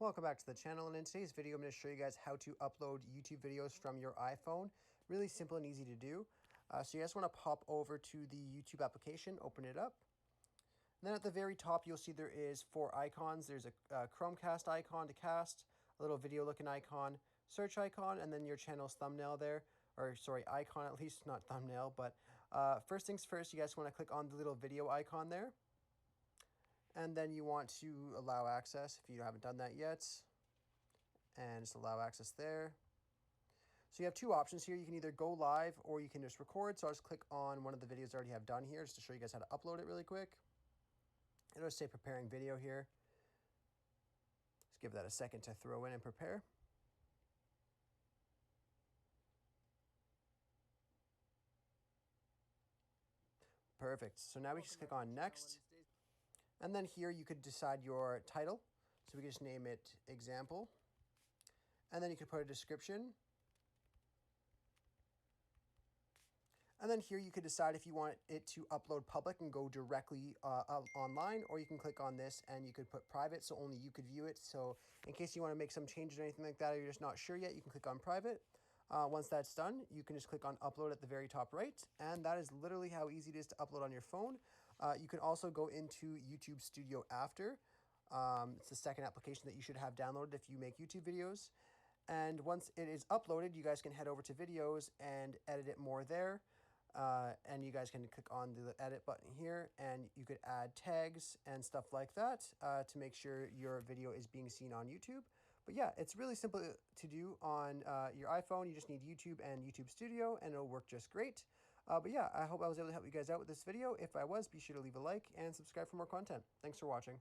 Welcome back to the channel, and in today's video I'm going to show you guys how to upload YouTube videos from your iPhone. Really simple and easy to do. So you just want to pop over to the YouTube application, open it up. And then at the very top you'll see there is 4 icons. There's a Chromecast icon to cast, a little video looking icon, search icon, and then your channel's thumbnail there. Or sorry, icon at least, not thumbnail. But first things first, you guys want to click on the little video icon there. And then you want to allow access if you haven't done that yet. And just allow access there. So you have two options here. You can either go live or you can just record. So I'll just click on one of the videos I already have done here just to show you guys how to upload it really quick. It'll just say preparing video here. Just give that a second to throw in and prepare. Perfect. So now we just click on next. And then here you could decide your title. So we can just name it example. And then you could put a description. And then here you could decide if you want it to upload public and go directly online, or you can click on this and you could put private so only you could view it. So in case you want to make some changes or anything like that, or you're just not sure yet, you can click on private. Once that's done, you can just click on upload at the very top right. And that is literally how easy it is to upload on your phone. You can also go into YouTube Studio after. It's the second application that you should have downloaded if you make YouTube videos. And once it is uploaded, you guys can head over to videos and edit it more there. And you guys can click on the edit button here and you could add tags and stuff like that to make sure your video is being seen on YouTube. But yeah, it's really simple to do on your iPhone. You just need YouTube and YouTube Studio and it'll work just great. But yeah, I hope I was able to help you guys out with this video. If I was, be sure to leave a like and subscribe for more content. Thanks for watching.